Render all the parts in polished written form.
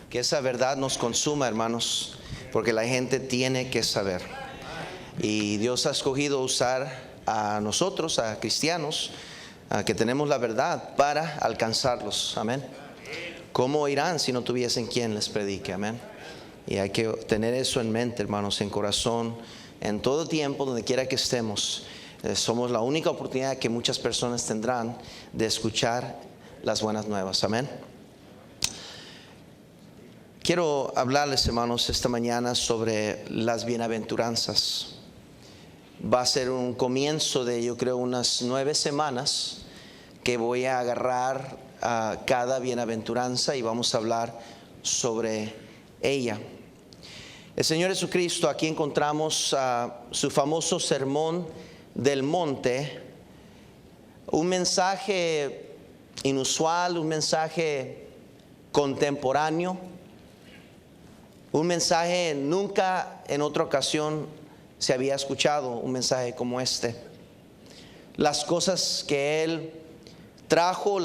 que esa verdad nos consuma, hermanos, porque la gente tiene que saber. Y Dios ha escogido usar a nosotros, a cristianos, que tenemos la verdad para alcanzarlos. Amén. ¿Cómo irán si no tuviesen quien les predique? Amén. Y hay que tener eso en mente, hermanos, en corazón, en todo tiempo, donde quiera que estemos. Somos la única oportunidad que muchas personas tendrán de escuchar las buenas nuevas. Amén. Quiero hablarles, hermanos, esta mañana sobre las bienaventuranzas. Va a ser un comienzo de, yo creo, unas 9 semanas que voy a agarrar a cada bienaventuranza y vamos a hablar sobre ella. El Señor Jesucristo, aquí encontramos su famoso sermón del monte, un mensaje inusual, un mensaje contemporáneo, un mensaje nunca en otra ocasión se había escuchado, un mensaje como este. Las cosas que Él trajo,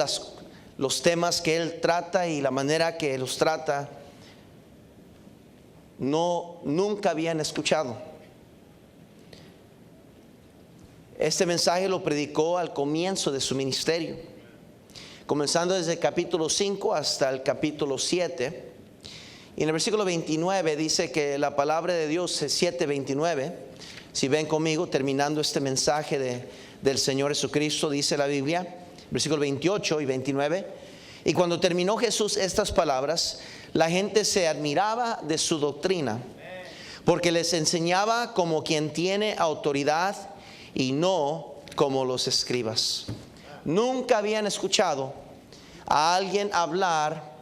los temas que Él trata y la manera que los trata, nunca habían escuchado. Este mensaje lo predicó al comienzo de su ministerio, comenzando desde el capítulo 5 hasta el capítulo 7. Y en el versículo 29 dice que la palabra de Dios es 7:29. Si ven conmigo, terminando este mensaje del Señor Jesucristo, dice la Biblia, versículo 28 y 29. Y cuando terminó Jesús estas palabras, la gente se admiraba de su doctrina, porque les enseñaba como quien tiene autoridad y no como los escribas. Nunca habían escuchado a alguien hablar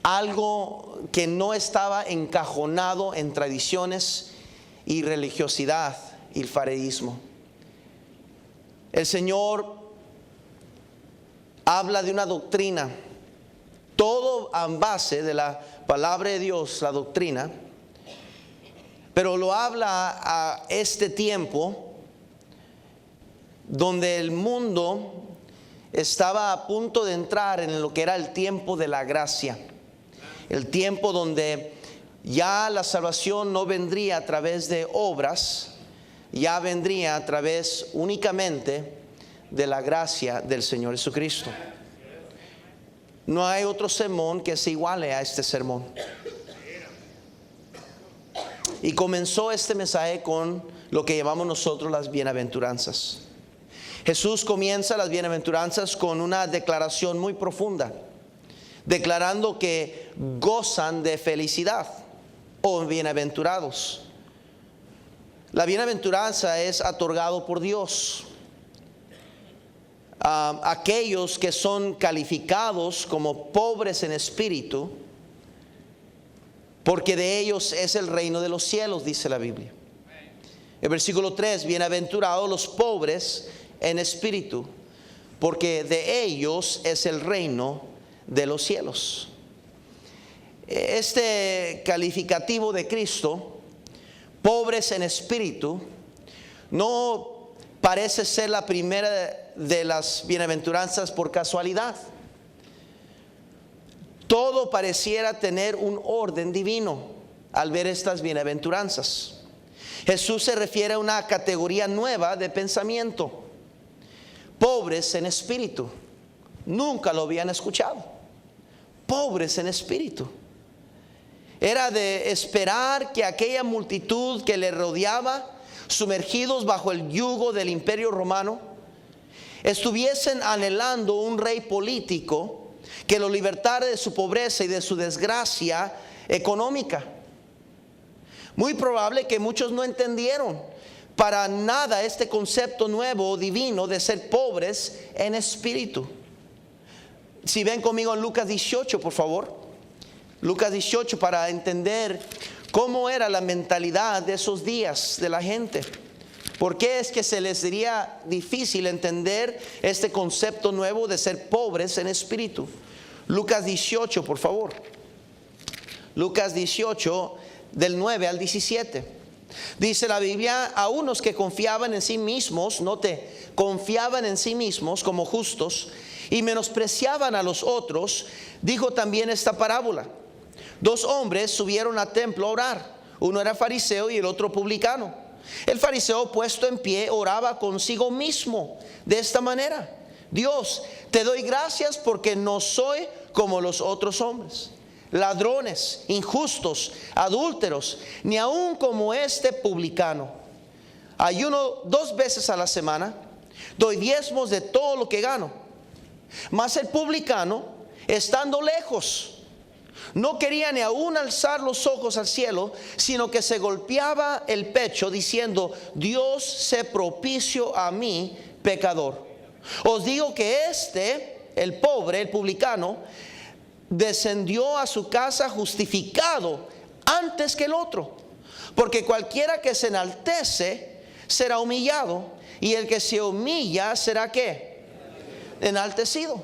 algo que no estaba encajonado en tradiciones y religiosidad y el fariseísmo. El Señor habla de una doctrina, todo a base de la palabra de Dios, la doctrina, pero lo habla a este tiempo donde el mundo estaba a punto de entrar en lo que era el tiempo de la gracia, el tiempo donde ya la salvación no vendría a través de obras, ya vendría a través únicamente de la gracia del Señor Jesucristo. No hay otro sermón que se iguale a este sermón. Y comenzó este mensaje con lo que llamamos nosotros las bienaventuranzas. Jesús comienza las bienaventuranzas con una declaración muy profunda, declarando que gozan de felicidad o bienaventurados. La bienaventuranza es otorgado por Dios. Aquellos que son calificados como pobres en espíritu, porque de ellos es el reino de los cielos, dice la Biblia. El versículo 3, bienaventurados los pobres en espíritu, porque de ellos es el reino de los cielos. Este calificativo de Cristo, pobres en espíritu, no parece ser la primera de las bienaventuranzas por casualidad. Todo pareciera tener un orden divino al ver estas bienaventuranzas. Jesús se refiere a una categoría nueva de pensamiento: pobres en espíritu. Nunca lo habían escuchado. Pobres en espíritu. Era de esperar que aquella multitud que le rodeaba, sumergidos bajo el yugo del imperio romano, estuviesen anhelando un rey político que lo libertara de su pobreza y de su desgracia económica. Muy probable que muchos no entendieron para nada este concepto nuevo divino de ser pobres en espíritu. Si ven conmigo en Lucas 18, por favor. Lucas 18, para entender cómo era la mentalidad de esos días de la gente. ¿Por qué es que se les sería difícil entender este concepto nuevo de ser pobres en espíritu? Lucas 18, por favor. Lucas 18, del 9 al 17. Dice la Biblia: a unos que confiaban en sí mismos, note, confiaban en sí mismos como justos y menospreciaban a los otros, dijo también esta parábola. 2 hombres subieron al templo a orar. Uno era fariseo y el otro publicano. El fariseo, puesto en pie, oraba consigo mismo de esta manera: Dios, te doy gracias porque no soy como los otros hombres, ladrones, injustos, adúlteros, ni aun como este publicano. Ayuno 2 veces a la semana, doy diezmos de todo lo que gano. Mas el publicano, estando lejos, no quería ni aún alzar los ojos al cielo, sino que se golpeaba el pecho diciendo: Dios, sé propicio a mí, pecador. Os digo que el pobre, el publicano, descendió a su casa justificado antes que el otro. Porque cualquiera que se enaltece será humillado, y el que se humilla será ¿qué? Enaltecido.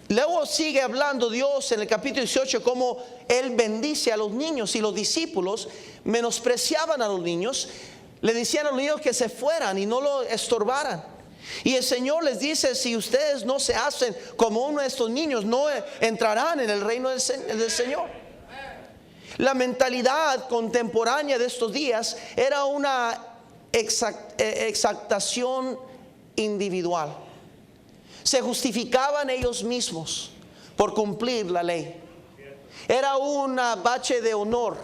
Luego sigue hablando Dios en el capítulo 18 cómo Él bendice a los niños, y los discípulos menospreciaban a los niños. Le decían a los niños que se fueran y no lo estorbaran. Y el Señor les dice: si ustedes no se hacen como uno de estos niños, no entrarán en el reino del Señor. La mentalidad contemporánea de estos días era una exaltación individual. Se justificaban ellos mismos por cumplir la ley. Era una bache de honor,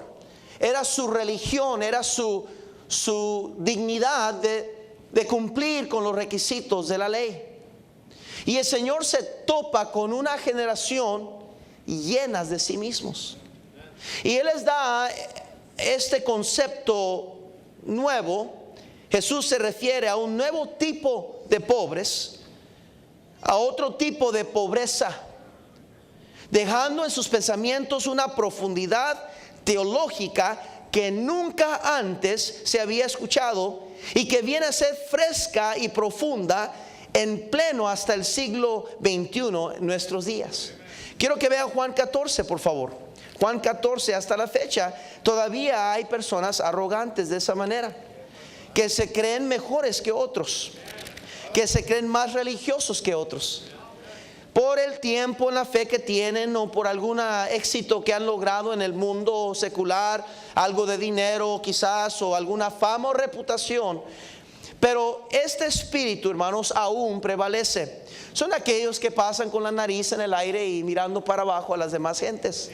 era su religión, era su dignidad de cumplir con los requisitos de la ley. Y el Señor se topa con una generación llenas de sí mismos, y Él les da este concepto nuevo. Jesús se refiere a un nuevo tipo de pobres, a otro tipo de pobreza, dejando en sus pensamientos una profundidad teológica que nunca antes se había escuchado, y que viene a ser fresca y profunda en pleno hasta el siglo XXI, en nuestros días. Quiero que vean Juan 14, por favor. Juan 14, hasta la fecha todavía hay personas arrogantes de esa manera, que se creen mejores que otros, que se creen más religiosos que otros, por el tiempo en la fe que tienen, o por algún éxito que han logrado en el mundo secular, algo de dinero quizás, o alguna fama o reputación. Pero este espíritu, hermanos, aún prevalece. Son aquellos que pasan con la nariz en el aire y mirando para abajo a las demás gentes.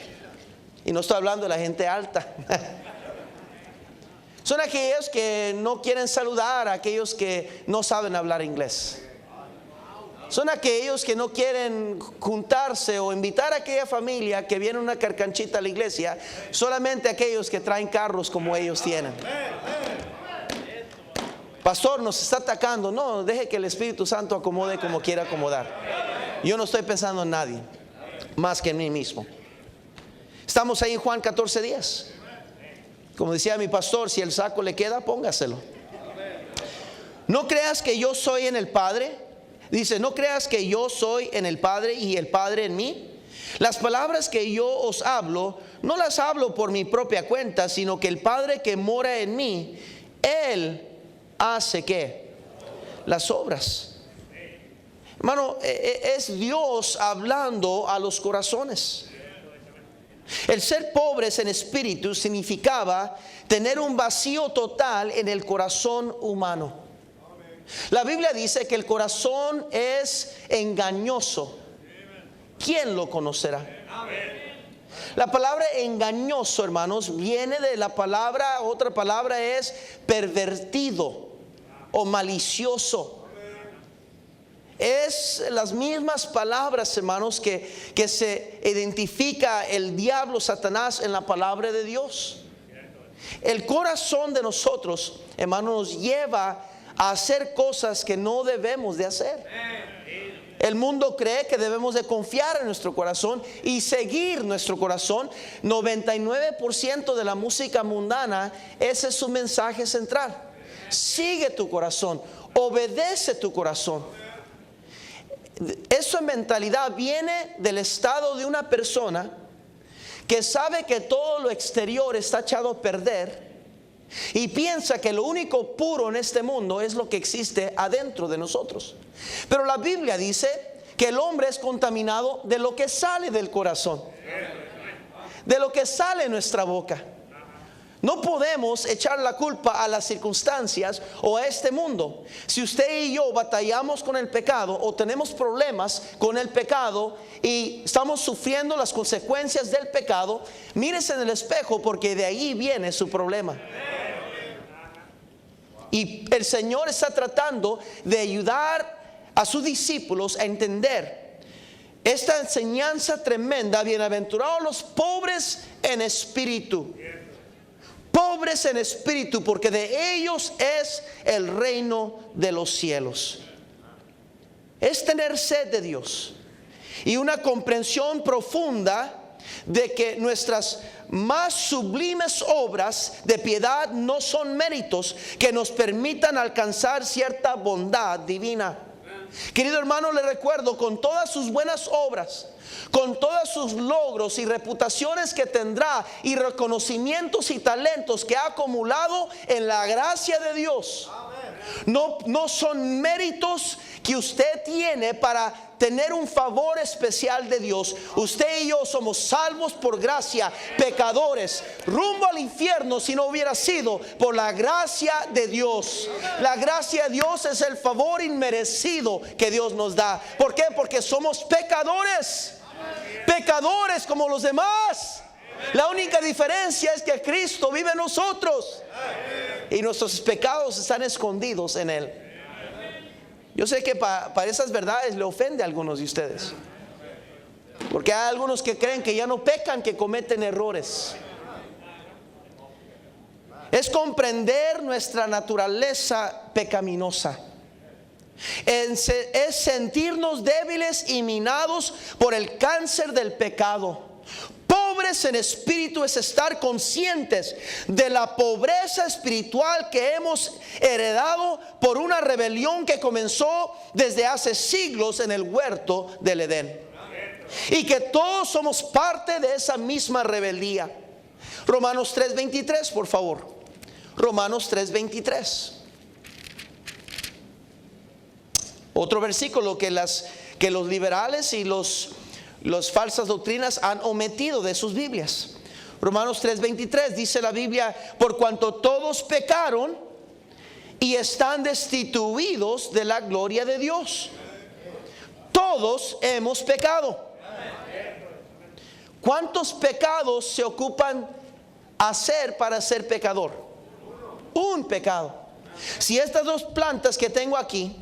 Y no estoy hablando de la gente alta. Son aquellos que no quieren saludar a aquellos que no saben hablar inglés. Son aquellos que no quieren juntarse o invitar a aquella familia que viene una carcanchita a la iglesia, solamente aquellos que traen carros como ellos tienen. Pastor, nos está atacando. No, deje que el Espíritu Santo acomode como quiera acomodar. Yo no estoy pensando en nadie más que en mí mismo. Estamos ahí en Juan 14:10. Como decía mi pastor, si el saco le queda, póngaselo. No creas que yo soy en el Padre. Dice: no creas que yo soy en el Padre y el Padre en mí. Las palabras que yo os hablo, no las hablo por mi propia cuenta, sino que el Padre que mora en mí, Él hace ¿qué? Las obras. Hermano, es Dios hablando a los corazones. El ser pobres en espíritu significaba tener un vacío total en el corazón humano. La Biblia dice que el corazón es engañoso. ¿Quién lo conocerá? La palabra engañoso, hermanos, viene de la palabra, otra palabra es pervertido o malicioso. Es las mismas palabras, hermanos, que se identifica el diablo, Satanás, en la palabra de Dios. El corazón de nosotros, hermanos, nos lleva a hacer cosas que no debemos de hacer. El mundo cree que debemos de confiar en nuestro corazón y seguir nuestro corazón. 99% de la música mundana, ese es su mensaje central. Sigue tu corazón, obedece tu corazón. Esa mentalidad viene del estado de una persona que sabe que todo lo exterior está echado a perder y piensa que lo único puro en este mundo es lo que existe adentro de nosotros. Pero la Biblia dice que el hombre es contaminado de lo que sale del corazón, de lo que sale de nuestra boca. No podemos echar la culpa a las circunstancias o a este mundo. Si usted y yo batallamos con el pecado o tenemos problemas con el pecado y estamos sufriendo las consecuencias del pecado, mírese en el espejo, porque de ahí viene su problema. Y el Señor está tratando de ayudar a sus discípulos a entender esta enseñanza tremenda. Bienaventurados los pobres en espíritu. Pobres en espíritu, porque de ellos es el reino de los cielos. Es tener sed de Dios y una comprensión profunda de que nuestras más sublimes obras de piedad no son méritos que nos permitan alcanzar cierta bondad divina. Querido hermano, le recuerdo, con todas sus buenas obras, con todos sus logros y reputaciones que tendrá, y reconocimientos y talentos que ha acumulado en la gracia de Dios, no son méritos que usted tiene para tener un favor especial de Dios. Usted y yo somos salvos por gracia, pecadores, rumbo al infierno si no hubiera sido por la gracia de Dios. La gracia de Dios es el favor inmerecido que Dios nos da. ¿Por qué? Porque somos pecadores. Pecadores como los demás. La única diferencia es que Cristo vive en nosotros y nuestros pecados están escondidos en Él. Yo sé que para esas verdades le ofende a algunos de ustedes, porque hay algunos que creen que ya no pecan, que cometen errores. Es comprender nuestra naturaleza pecaminosa. Es sentirnos débiles y minados por el cáncer del pecado. Pobres en espíritu es estar conscientes de la pobreza espiritual que hemos heredado por una rebelión que comenzó desde hace siglos en el huerto del Edén, y que todos somos parte de esa misma rebeldía. Romanos 3:23, por favor. Romanos 3:23. Otro versículo que los liberales y las falsas doctrinas han omitido de sus Biblias. Romanos 3:23 dice la Biblia: por cuanto todos pecaron y están destituidos de la gloria de Dios. Todos hemos pecado. ¿Cuántos pecados se ocupan hacer para ser pecador? Un pecado. Si estas dos plantas que tengo aquí,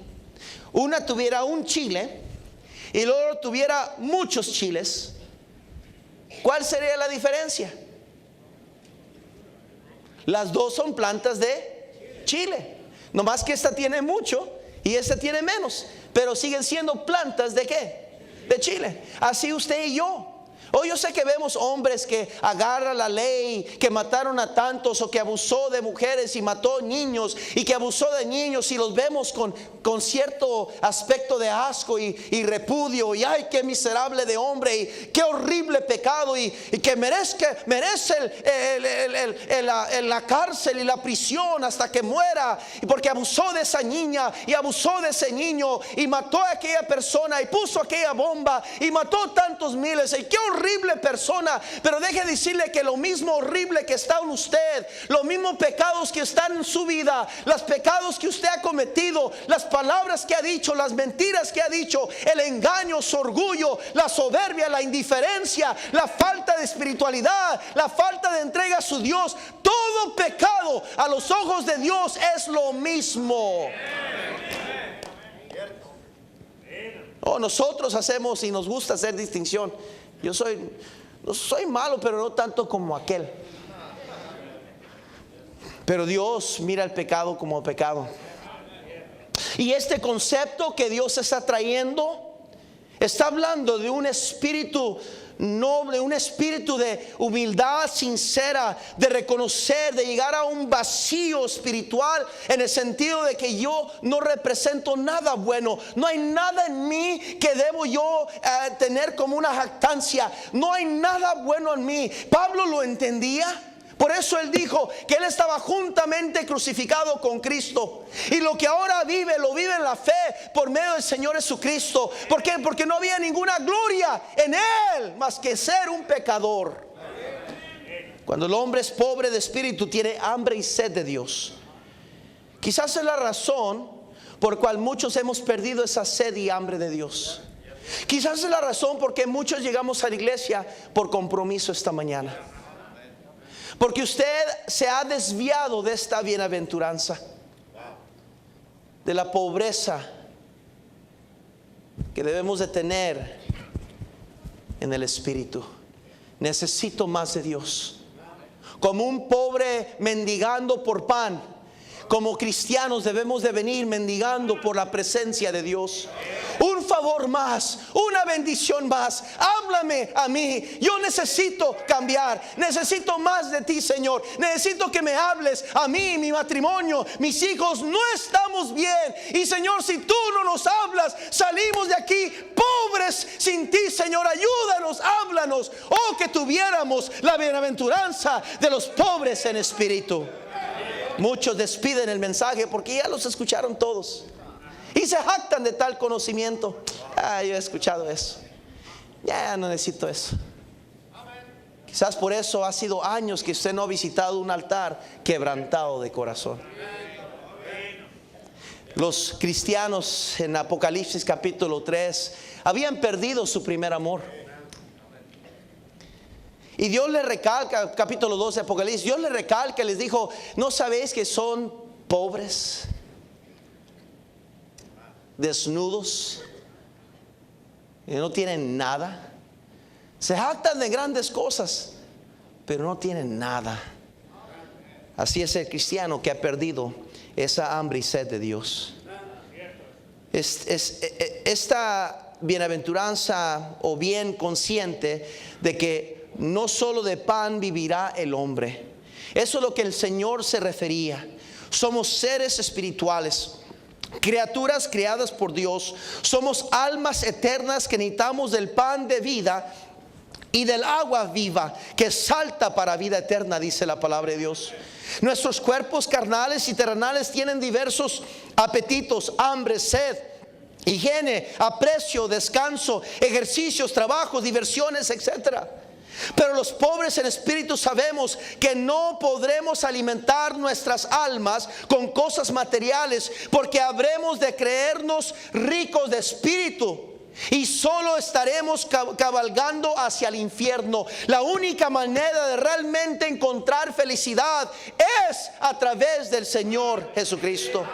una tuviera un chile y luego tuviera muchos chiles, ¿cuál sería la diferencia? Las dos son plantas de chile, nomás que esta tiene mucho y esta tiene menos, pero siguen siendo plantas ¿de qué? De chile. Así usted y yo. Hoy yo sé que vemos hombres que agarran la ley, que mataron a tantos, o que abusó de mujeres y mató niños, y que abusó de niños, y los vemos con cierto aspecto de asco y repudio, y ay, qué miserable de hombre, y qué horrible pecado, y que merece la cárcel y la prisión hasta que muera, y porque abusó de esa niña y abusó de ese niño y mató a aquella persona y puso aquella bomba y mató tantos miles, y qué horrible persona. Pero deje decirle que lo mismo horrible que está en usted, los mismos pecados que están en su vida, los pecados que usted ha cometido, las palabras que ha dicho, las mentiras que ha dicho, el engaño, su orgullo, la soberbia, la indiferencia, la falta de espiritualidad, la falta de entrega a su Dios, todo pecado a los ojos de Dios es lo mismo. Nosotros hacemos y nos gusta hacer distinción. No soy malo, pero no tanto como aquel. Pero Dios mira el pecado como pecado. Y este concepto que Dios está trayendo está hablando de un espíritu noble, un espíritu de humildad sincera, de reconocer, de llegar a un vacío espiritual, en el sentido de que yo no represento nada bueno, no hay nada en mí que debo yo tener como una jactancia, no hay nada bueno en mí. Pablo lo entendía. Por eso Él dijo que Él estaba juntamente crucificado con Cristo. Y lo que ahora vive, lo vive en la fe por medio del Señor Jesucristo. ¿Por qué? Porque no había ninguna gloria en Él más que ser un pecador. Cuando el hombre es pobre de espíritu, tiene hambre y sed de Dios. Quizás es la razón por cual muchos hemos perdido esa sed y hambre de Dios. Quizás es la razón por qué muchos llegamos a la iglesia por compromiso esta mañana. Porque usted se ha desviado de esta bienaventuranza, de la pobreza que debemos de tener en el espíritu. Necesito más de Dios. Como un pobre mendigando por pan, como cristianos debemos de venir mendigando por la presencia de Dios. Un favor más, una bendición más. Háblame a mí. Yo necesito cambiar. Necesito más de ti, Señor. Necesito que me hables a mí, mi matrimonio, mis hijos. No estamos bien. Y Señor, si tú no nos hablas, salimos de aquí pobres sin ti, Señor. Ayúdanos, háblanos. Oh, que tuviéramos la bienaventuranza de los pobres en espíritu. Muchos despiden el mensaje porque ya los escucharon todos y se jactan de tal conocimiento. Yo he escuchado eso, ya no necesito eso. Quizás por eso ha sido años que usted no ha visitado un altar quebrantado de corazón. Los cristianos en Apocalipsis capítulo 3 habían perdido su primer amor. Y Dios le recalca, capítulo 12 de Apocalipsis, Dios le recalca, les dijo: ¿no sabéis que son pobres, desnudos, y no tienen nada? Se jactan de grandes cosas, pero no tienen nada. Así es el cristiano que ha perdido esa hambre y sed de Dios. Esta bienaventuranza, o bien consciente de que no solo de pan vivirá el hombre. Eso es lo que el Señor se refería. Somos seres espirituales, criaturas creadas por Dios. Somos almas eternas que necesitamos del pan de vida y del agua viva que salta para vida eterna, dice la palabra de Dios. Nuestros cuerpos carnales y terrenales tienen diversos apetitos, hambre, sed, higiene, aprecio, descanso, ejercicios, trabajos, diversiones, etcétera. Pero los pobres en espíritu sabemos que no podremos alimentar nuestras almas con cosas materiales, porque habremos de creernos ricos de espíritu y solo estaremos cabalgando hacia el infierno. La única manera de realmente encontrar felicidad es a través del Señor Jesucristo.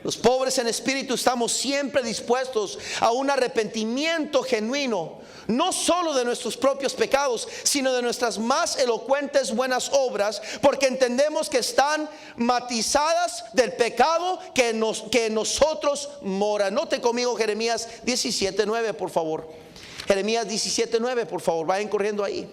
Los pobres en espíritu estamos siempre dispuestos a un arrepentimiento genuino, no solo de nuestros propios pecados, sino de nuestras más elocuentes buenas obras, porque entendemos que están matizadas del pecado que en nosotros mora. Note conmigo Jeremías 17:9, por favor. Jeremías 17:9, por favor, vayan corriendo ahí.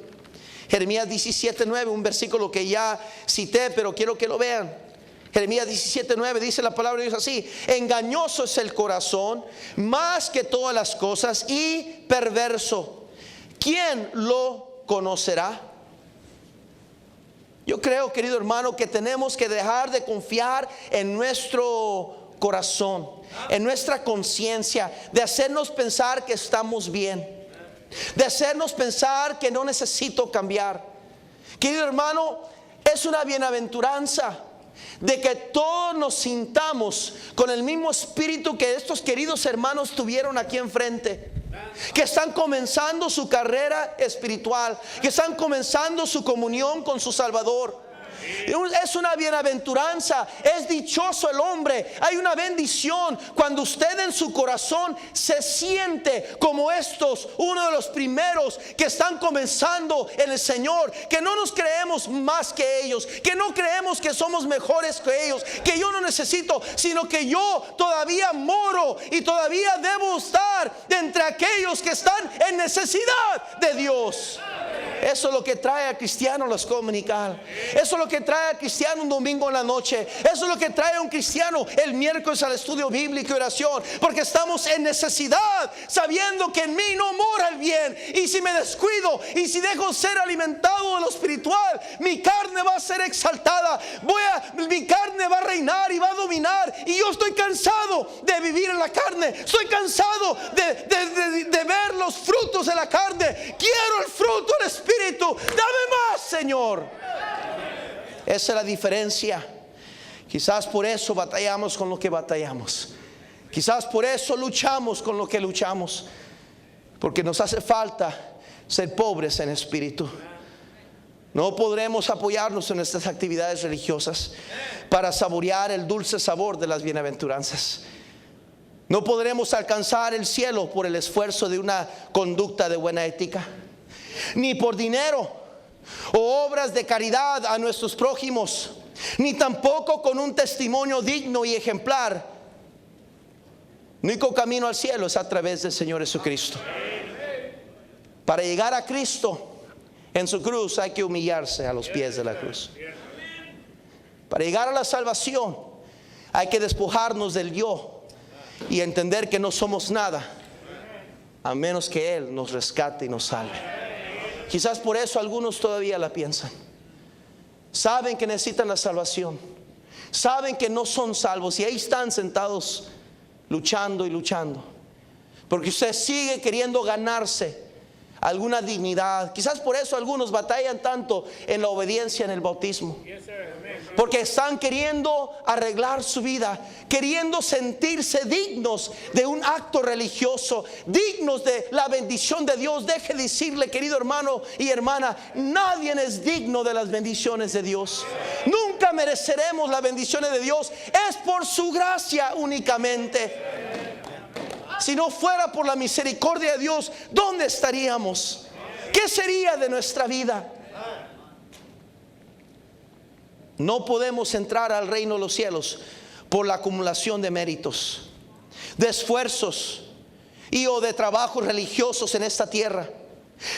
Jeremías 17:9, un versículo que ya cité, pero quiero que lo vean. Jeremías 17:9 dice la palabra de Dios así: engañoso es el corazón más que todas las cosas y perverso. ¿Quién lo conocerá? Yo creo, querido hermano, que tenemos que dejar de confiar en nuestro corazón, en nuestra conciencia, de hacernos pensar que estamos bien, de hacernos pensar que no necesito cambiar. Querido hermano, es una bienaventuranza de que todos nos sintamos con el mismo espíritu que estos queridos hermanos tuvieron aquí enfrente, que están comenzando su carrera espiritual, que están comenzando su comunión con su Salvador. Es una bienaventuranza, es dichoso el hombre. Hay una bendición cuando usted en su corazón se siente como estos, uno de los primeros que están comenzando en el Señor, que no nos creemos más que ellos, que no creemos que somos mejores que ellos, que yo no necesito, sino que yo todavía moro y todavía debo estar de entre aquellos que están en necesidad de Dios. Eso es lo que trae al cristiano a la escuela dominical. Eso es lo que trae al cristiano un domingo en la noche. Eso es lo que trae a un cristiano el miércoles al estudio bíblico y oración. Porque estamos en necesidad, sabiendo que en mí no mora el bien. Y si me descuido y si dejo ser alimentado de lo espiritual, mi carne va a ser exaltada. Mi carne va a reinar y va a dominar. Y yo estoy cansado de vivir en la carne. Estoy cansado de ver los frutos de la carne. Quiero el fruto del Espíritu. Dame más, Señor. Esa es la diferencia. Quizás por eso batallamos con lo que batallamos. Quizás por eso luchamos con lo que luchamos. Porque nos hace falta ser pobres en espíritu. No podremos apoyarnos en nuestras actividades religiosas para saborear el dulce sabor de las bienaventuranzas. No podremos alcanzar el cielo por el esfuerzo de una conducta de buena ética, ni por dinero o obras de caridad a nuestros prójimos, ni tampoco con un testimonio digno y ejemplar. El único camino al cielo es a través del Señor Jesucristo. Para llegar a Cristo en su cruz hay que humillarse a los pies de la cruz. Para llegar a la salvación hay que despojarnos del yo y entender que no somos nada a menos que Él nos rescate y nos salve. Quizás por eso algunos todavía la piensan. Saben que necesitan la salvación, saben que no son salvos y ahí están sentados luchando y luchando, porque usted sigue queriendo ganarse alguna dignidad. Quizás por eso algunos batallan tanto en la obediencia en el bautismo, porque están queriendo arreglar su vida, queriendo sentirse dignos de un acto religioso, dignos de la bendición de Dios. Deje de decirle, querido hermano y hermana, nadie es digno de las bendiciones de Dios. Nunca mereceremos las bendiciones de Dios. Es por su gracia únicamente. Si no fuera por la misericordia de Dios, ¿dónde estaríamos? ¿Qué sería de nuestra vida? No podemos entrar al reino de los cielos por la acumulación de méritos, de esfuerzos o de trabajos religiosos en esta tierra,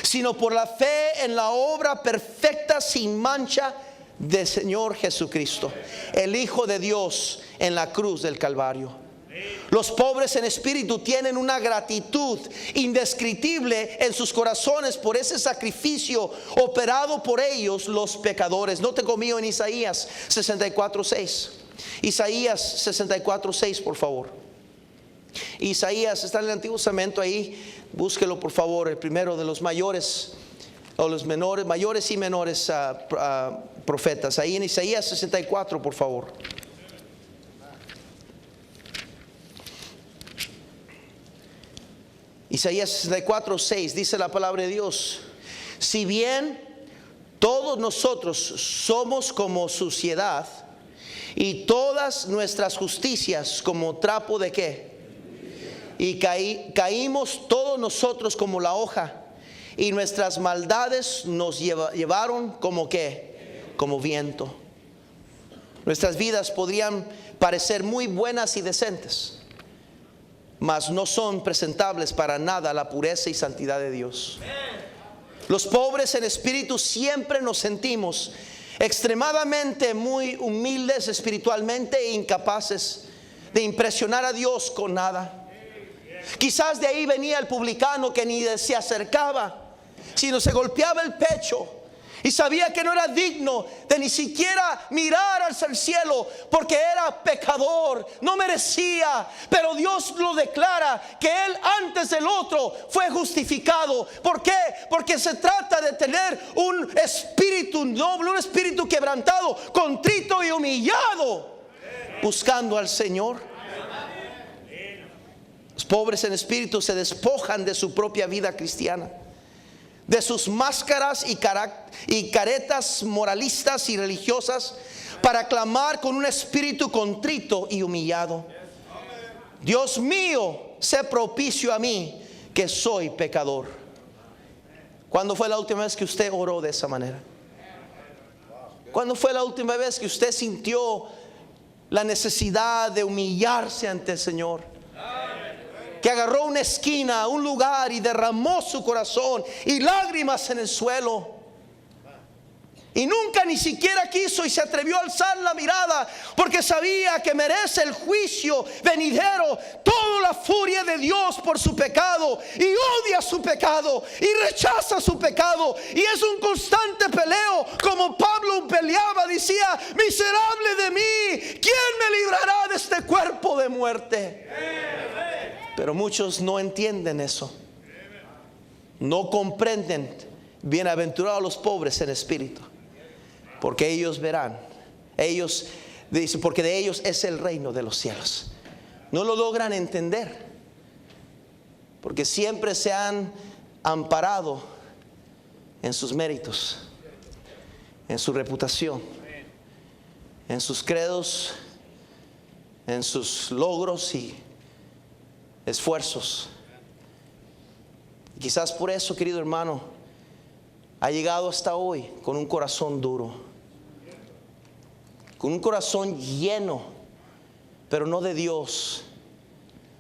sino por la fe en la obra perfecta sin mancha del Señor Jesucristo, el Hijo de Dios, en la cruz del Calvario. Los pobres en espíritu tienen una gratitud indescriptible en sus corazones por ese sacrificio operado por ellos, los pecadores. Note conmigo en Isaías 64:6. Isaías 64:6, por favor. Isaías está en el Antiguo Testamento ahí. Búsquelo, por favor. El primero de los mayores o los menores, mayores y menores profetas. Ahí en Isaías 64, por favor. Isaías 64:6 dice la palabra de Dios: si bien todos nosotros somos como suciedad, y todas nuestras justicias como trapo de qué, y caímos todos nosotros como la hoja, y nuestras maldades nos llevaron como qué, como viento. Nuestras vidas podrían parecer muy buenas y decentes, mas no son presentables para nada a la pureza y santidad de Dios. Los pobres en espíritu siempre nos sentimos extremadamente muy humildes espiritualmente e incapaces de impresionar a Dios con nada. Quizás de ahí venía el publicano que ni se acercaba, sino se golpeaba el pecho y sabía que no era digno de ni siquiera mirar hacia el cielo, porque era pecador, no merecía. Pero Dios lo declara que él antes del otro fue justificado. ¿Por qué? Porque se trata de tener un espíritu noble, un espíritu quebrantado, contrito y humillado, buscando al Señor. Los pobres en espíritu se despojan de su propia vida cristiana, de sus máscaras y caretas moralistas y religiosas, para clamar con un espíritu contrito y humillado: Dios mío, sé propicio a mí, que soy pecador. ¿Cuándo fue la última vez que usted oró de esa manera? ¿Cuándo fue la última vez que usted sintió la necesidad de humillarse ante el Señor? Que agarró una esquina, un lugar, y derramó su corazón y lágrimas en el suelo. Y nunca ni siquiera quiso y se atrevió a alzar la mirada, porque sabía que merece el juicio venidero, toda la furia de Dios por su pecado, y odia su pecado y rechaza su pecado, y es un constante peleo, como Pablo peleaba, decía: miserable de mí, ¿quién me librará de este cuerpo de muerte? Pero muchos no entienden eso, no comprenden. Bienaventurados los pobres en espíritu, porque ellos verán, ellos dice, porque de ellos es el reino de los cielos. No lo logran entender, porque siempre se han amparado en sus méritos, en su reputación, en sus credos, en sus logros y esfuerzos. Quizás por eso, querido hermano, ha llegado hasta hoy con un corazón duro, con un corazón lleno, pero no de Dios,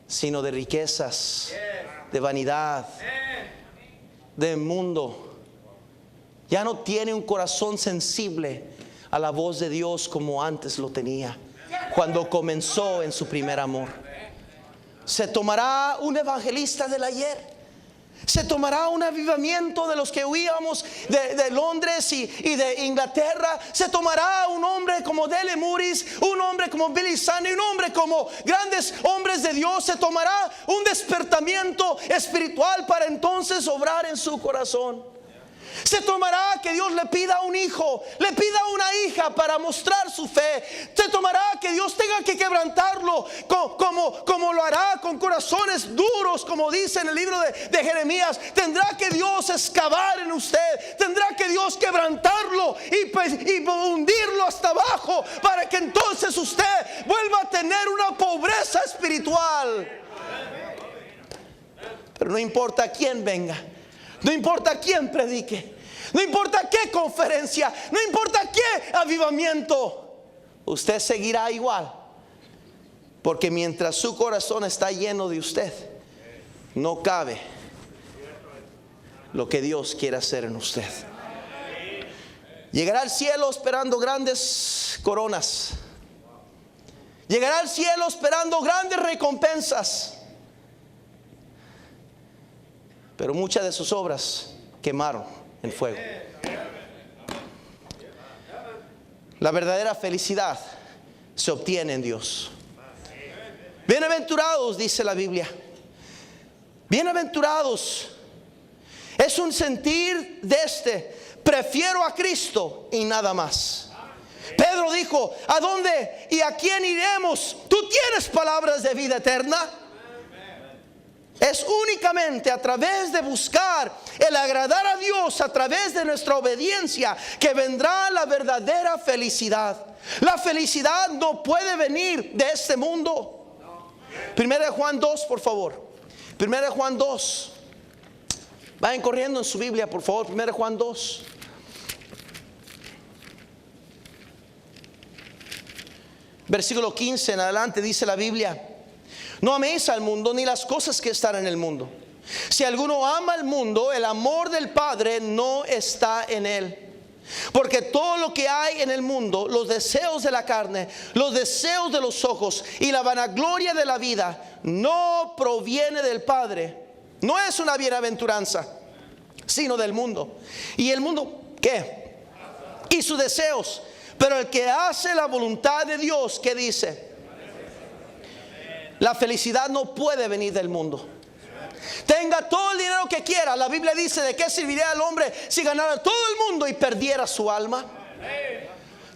sino de riquezas, de vanidad, de mundo. Ya no tiene un corazón sensible a la voz de Dios como antes lo tenía, cuando comenzó en su primer amor. Se tomará un evangelista del ayer, se tomará un avivamiento de los que huíamos de Londres y de Inglaterra. Se tomará un hombre como Dele Muris, un hombre como Billy Sunday, un hombre como grandes hombres de Dios. Se tomará un despertamiento espiritual para entonces obrar en su corazón. Se tomará que Dios le pida un hijo, le pida una hija para mostrar su fe. Se tomará que Dios tenga que quebrantarlo como lo hará con corazones duros, como dice en el libro de Jeremías. Tendrá que Dios excavar en usted, tendrá que Dios quebrantarlo y hundirlo hasta abajo, para que entonces usted vuelva a tener una pobreza espiritual. Pero no importa quién venga, no importa quién predique, no importa qué conferencia, no importa qué avivamiento, usted seguirá igual. Porque mientras su corazón está lleno de usted, no cabe lo que Dios quiere hacer en usted. Llegará al cielo esperando grandes coronas, llegará al cielo esperando grandes recompensas, pero muchas de sus obras quemaron en fuego. La verdadera felicidad se obtiene en Dios. Bienaventurados, dice la Biblia. Bienaventurados es un sentir de prefiero a Cristo y nada más. Pedro dijo: ¿a dónde y a quién iremos? Tú tienes palabras de vida eterna. Es únicamente a través de buscar el agradar a Dios, a través de nuestra obediencia, que vendrá la verdadera felicidad. La felicidad no puede venir de este mundo. Primera de Juan 2, por favor. Primera de Juan 2. Vayan corriendo en su Biblia, por favor. Primera de Juan 2. Versículo 15 en adelante dice la Biblia: no améis al mundo ni las cosas que están en el mundo. Si alguno ama al mundo, el amor del Padre no está en él. Porque todo lo que hay en el mundo, los deseos de la carne, los deseos de los ojos y la vanagloria de la vida, no proviene del Padre. No es una bienaventuranza, sino del mundo. ¿Y el mundo qué? Y sus deseos. Pero el que hace la voluntad de Dios, ¿qué dice? La felicidad no puede venir del mundo. Tenga todo el dinero que quiera. La Biblia dice: ¿de qué serviría al hombre si ganara todo el mundo y perdiera su alma?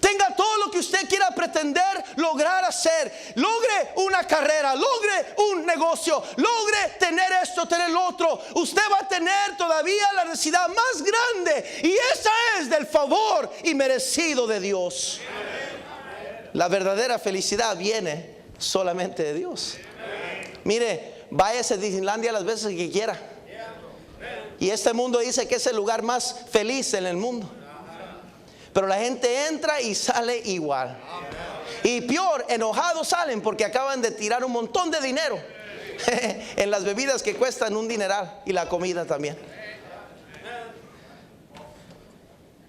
Tenga todo lo que usted quiera pretender lograr hacer. Logre una carrera, logre un negocio, logre tener esto, tener lo otro. Usted va a tener todavía la necesidad más grande, y esa es del favor y merecido de Dios. La verdadera felicidad viene solamente de Dios. Mire, váyase a Disneylandia las veces que quiera, y este mundo dice que es el lugar más feliz en el mundo, pero la gente entra y sale igual. Y peor, enojados salen porque acaban de tirar un montón de dinero en las bebidas que cuestan un dineral, y la comida también.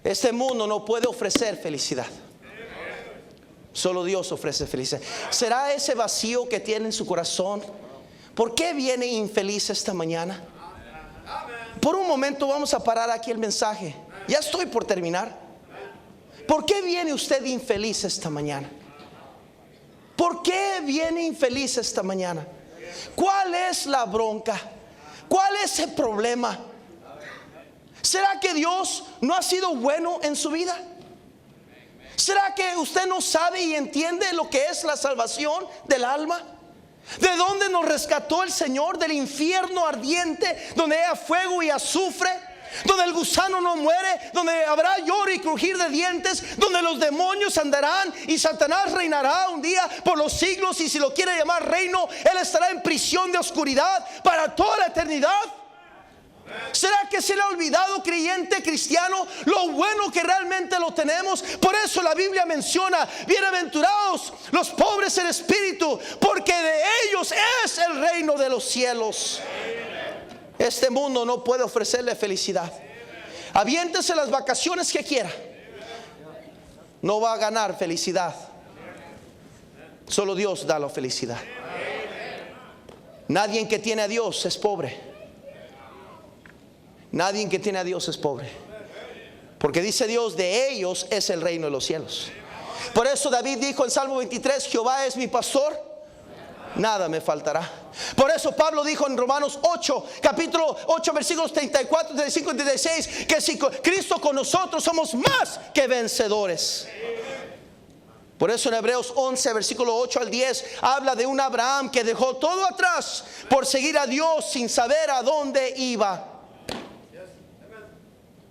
Este mundo no puede ofrecer felicidad. Solo Dios ofrece felicidad. ¿Será ese vacío que tiene en su corazón? ¿Por qué viene infeliz esta mañana? Por un momento vamos a parar aquí el mensaje. Ya estoy por terminar. ¿Por qué viene usted infeliz esta mañana? ¿Por qué viene infeliz esta mañana? ¿Cuál es la bronca? ¿Cuál es el problema? ¿Será que Dios no ha sido bueno en su vida? ¿Será que usted no sabe y entiende lo que es la salvación del alma? ¿De dónde nos rescató el Señor? Del infierno ardiente, donde hay fuego y azufre, donde el gusano no muere, donde habrá lloro y crujir de dientes, donde los demonios andarán y Satanás reinará un día por los siglos, y si lo quiere llamar reino, él estará en prisión de oscuridad para toda la eternidad. ¿Será que se le ha olvidado, creyente cristiano, lo bueno que realmente lo tenemos? Por eso la Biblia menciona: bienaventurados los pobres en espíritu, porque de ellos es el reino de los cielos. Este mundo no puede ofrecerle felicidad. Aviéntese las vacaciones que quiera, no va a ganar felicidad. Solo Dios da la felicidad. Nadie que tiene a Dios es pobre. Nadie que tiene a Dios es pobre, porque dice Dios: de ellos es el reino de los cielos. Por eso David dijo en Salmo 23: Jehová es mi pastor, nada me faltará. Por eso Pablo dijo en Romanos 8, capítulo 8, versículos 34, 35 y 36, que si Cristo con nosotros, somos más que vencedores. Por eso en Hebreos 11, versículo 8 al 10, habla de un Abraham que dejó todo atrás por seguir a Dios sin saber a dónde iba.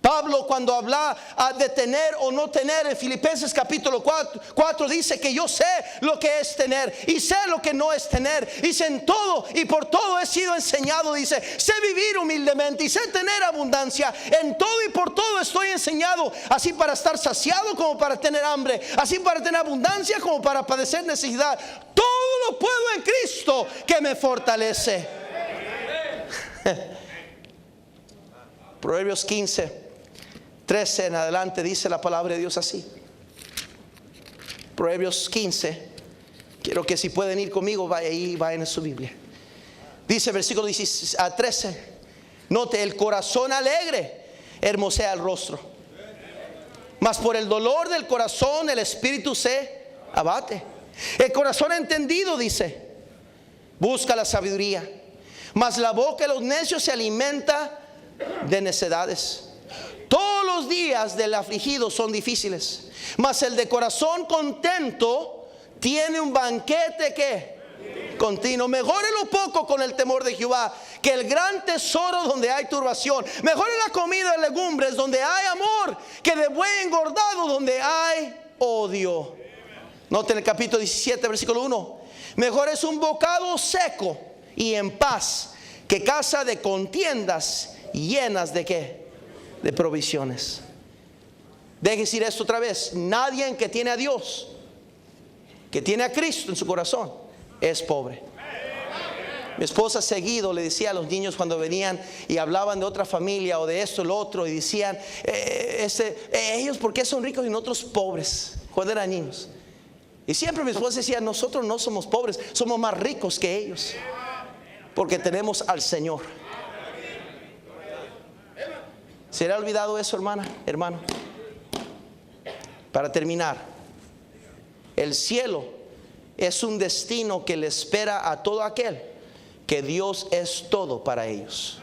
Pablo, cuando habla de tener o no tener, en Filipenses capítulo 4 dice que yo sé lo que es tener y sé lo que no es tener. Dice: en todo y por todo he sido enseñado. Dice: sé vivir humildemente y sé tener abundancia. En todo y por todo estoy enseñado, así para estar saciado como para tener hambre, así para tener abundancia como para padecer necesidad. Todo lo puedo en Cristo que me fortalece. Proverbios 15, 13 en adelante dice la palabra de Dios así. Proverbios 15. Quiero que si pueden ir conmigo, vayan en su Biblia. Dice versículo 13. Note: el corazón alegre hermosea el rostro, mas por el dolor del corazón el espíritu se abate. El corazón entendido, dice, busca la sabiduría, mas la boca de los necios se alimenta de necedades. Todos los días del afligido son difíciles, mas el de corazón contento tiene un banquete que continuo. Mejor es lo poco con el temor de Jehová que el gran tesoro donde hay turbación. Mejor es la comida de legumbres donde hay amor que de buey engordado donde hay odio. Noten el capítulo 17, versículo 1. Mejor es un bocado seco y en paz que casa de contiendas llenas de ¿qué? De provisiones. Deje decir esto otra vez: nadie que tiene a Dios, que tiene a Cristo en su corazón, es pobre. Mi esposa seguido le decía a los niños cuando venían y hablaban de otra familia o de esto o lo otro, y decían: ellos ¿por qué son ricos y nosotros pobres? Cuando eran niños. Y siempre mi esposa decía: nosotros no somos pobres, somos más ricos que ellos, porque tenemos al Señor. ¿Se le ha olvidado eso, hermano? Para terminar, el cielo es un destino que le espera a todo aquel que Dios es todo para ellos.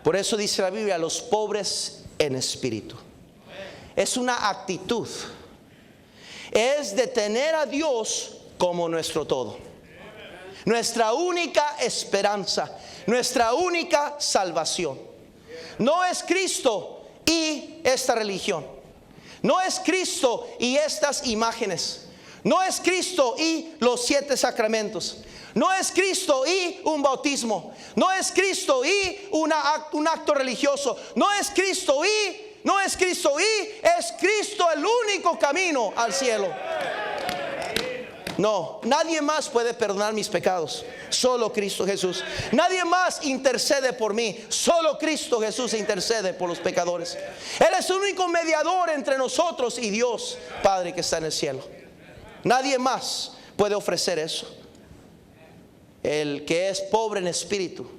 Por eso dice la Biblia: los pobres en espíritu. Es una actitud. Es de tener a Dios como nuestro todo, nuestra única esperanza, nuestra única salvación. No es Cristo y esta religión, no es Cristo y estas imágenes, no es Cristo y los 7 sacramentos, no es Cristo y un bautismo, no es Cristo y un acto religioso, no es Cristo y es Cristo el único camino al cielo. No, nadie más puede perdonar mis pecados, solo Cristo Jesús. Nadie más intercede por mí, solo Cristo Jesús intercede por los pecadores. Él es el único mediador entre nosotros y Dios Padre que está en el cielo. Nadie más puede ofrecer eso. El que es pobre en espíritu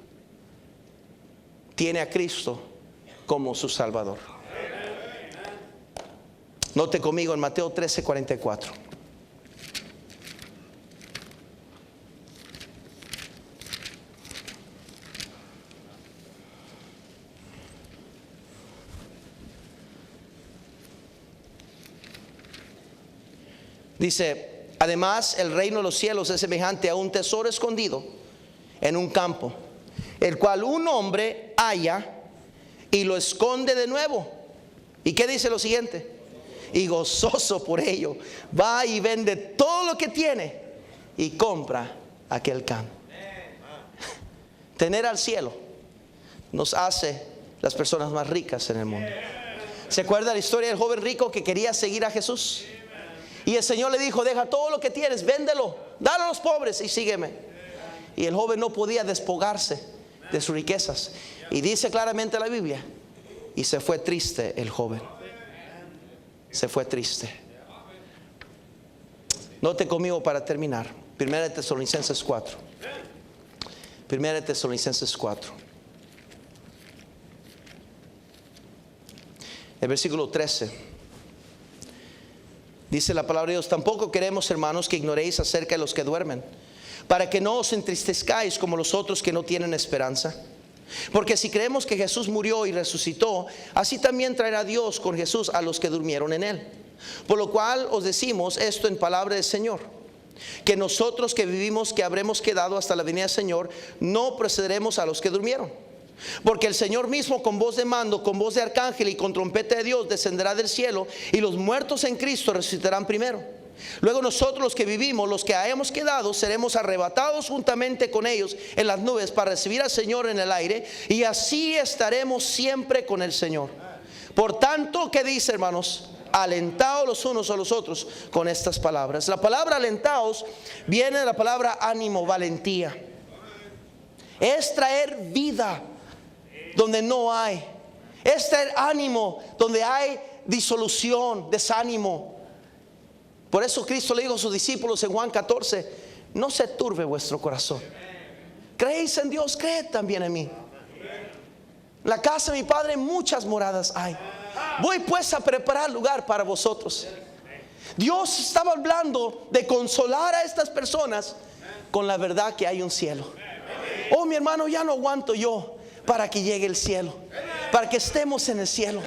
tiene a Cristo como su Salvador. Note conmigo en Mateo 13:44. Dice: además, el reino de los cielos es semejante a un tesoro escondido en un campo, el cual un hombre halla y lo esconde de nuevo. ¿Y qué dice lo siguiente? Y gozoso por ello, va y vende todo lo que tiene y compra aquel campo. Tener al cielo nos hace las personas más ricas en el mundo. ¿Se acuerda la historia del joven rico que quería seguir a Jesús? Y el Señor le dijo: deja todo lo que tienes, véndelo, dalo a los pobres y sígueme. Y el joven no podía despojarse de sus riquezas. Y dice claramente la Biblia: y se fue triste el joven. Se fue triste. Note conmigo para terminar, 1 Tesalonicenses 4. 1 Tesalonicenses 4. El versículo 13. Dice la palabra de Dios: tampoco queremos, hermanos, que ignoréis acerca de los que duermen, para que no os entristezcáis como los otros que no tienen esperanza. Porque si creemos que Jesús murió y resucitó, así también traerá Dios con Jesús a los que durmieron en él. Por lo cual os decimos esto en palabra del Señor, que nosotros que vivimos, que habremos quedado hasta la venida del Señor, no precederemos a los que durmieron. Porque el Señor mismo, con voz de mando, con voz de arcángel y con trompeta de Dios, descenderá del cielo, y los muertos en Cristo resucitarán primero. Luego nosotros, los que vivimos, los que hayamos quedado, seremos arrebatados juntamente con ellos en las nubes para recibir al Señor en el aire, y así estaremos siempre con el Señor. Por tanto, ¿qué dice, hermanos? Alentaos los unos a los otros con estas palabras. La palabra alentaos viene de la palabra ánimo, valentía. Es traer vida donde no hay. Es traer ánimo donde hay disolución, desánimo. Por eso Cristo le dijo a sus discípulos en Juan 14: no se turbe vuestro corazón. Creéis en Dios, creed también en mí. En la casa de mi Padre muchas moradas hay. Voy pues a preparar lugar para vosotros. Dios estaba hablando de consolar a estas personas con la verdad que hay un cielo. Oh, mi hermano, ya no aguanto yo para que llegue el cielo, para que estemos en el cielo.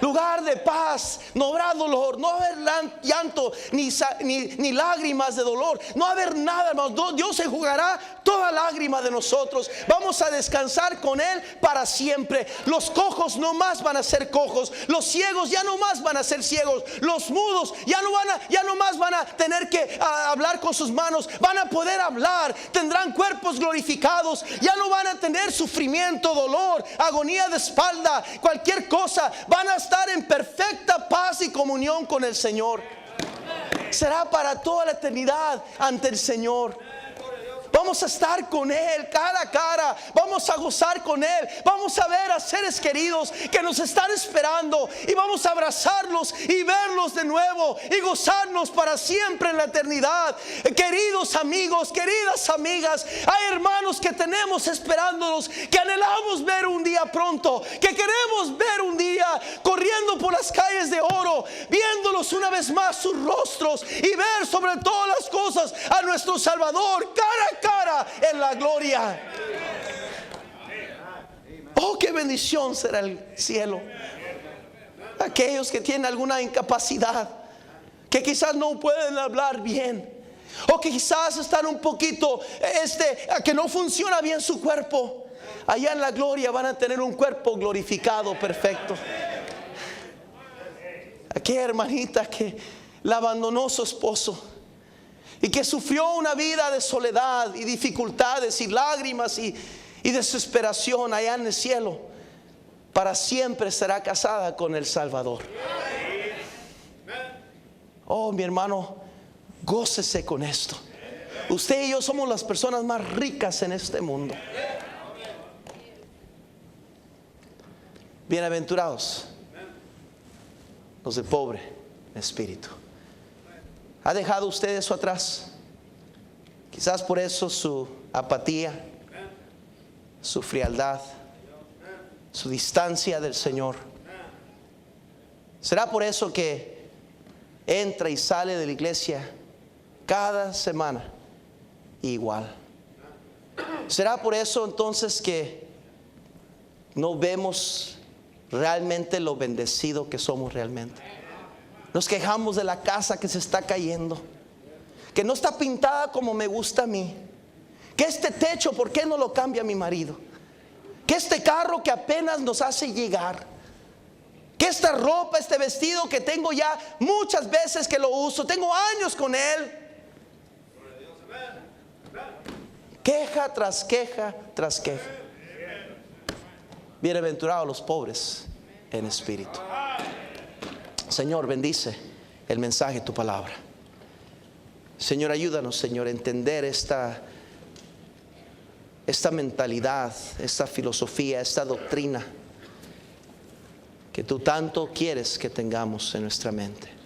Lugar de paz, no habrá dolor, no haber llanto ni lágrimas de dolor, no haber nada, hermanos. Dios se jugará toda lágrima de nosotros. Vamos a descansar con Él para siempre. Los cojos no más van a ser cojos, los ciegos ya no más van a ser ciegos, los mudos ya no más van a tener que hablar con sus manos, van a poder hablar, tendrán cuerpos glorificados, ya no van a tener sufrimiento, dolor, agonía de espalda, cualquier cosa. Van a estar en perfecta paz y comunión con el Señor. Será para toda la eternidad ante el Señor. Vamos a estar con Él cara a cara. Vamos a gozar con Él. Vamos a ver a seres queridos que nos están esperando, y vamos a abrazarlos y verlos de nuevo y gozarnos para siempre en la eternidad. Queridos amigos, queridas amigas, hay hermanos que tenemos esperándonos, que anhelamos ver un día pronto, que queremos ver un día corriendo por las calles de oro, viéndolos una vez más sus rostros, y ver sobre todas las cosas a nuestro Salvador cara a cara en la gloria. Oh, qué bendición será el cielo. Aquellos que tienen alguna incapacidad, que quizás no pueden hablar bien, o que quizás están un poquito que no funciona bien su cuerpo, allá en la gloria van a tener un cuerpo glorificado, perfecto. Aquella hermanita que la abandonó su esposo y que sufrió una vida de soledad y dificultades y lágrimas y desesperación, allá en el cielo, para siempre será casada con el Salvador. Oh, mi hermano, Gócese con esto. Usted y yo somos las personas más ricas en este mundo. Bienaventurados los de pobre espíritu. ¿Ha dejado usted eso atrás? Quizás por eso su apatía, su frialdad, su distancia del Señor. ¿Será por eso que entra y sale de la iglesia cada semana igual? ¿Será por eso entonces que no vemos realmente lo bendecido que somos realmente? Nos quejamos de la casa que se está cayendo, que no está pintada como me gusta a mí, que este techo, ¿por qué no lo cambia mi marido? Que este carro que apenas nos hace llegar, que esta ropa, este vestido que tengo ya muchas veces que lo uso, tengo años con él. Queja tras queja tras queja. Bienaventurados los pobres en espíritu. Señor, bendice el mensaje de tu palabra. Señor, ayúdanos, Señor, a entender esta mentalidad, esta filosofía, esta doctrina que tú tanto quieres que tengamos en nuestra mente.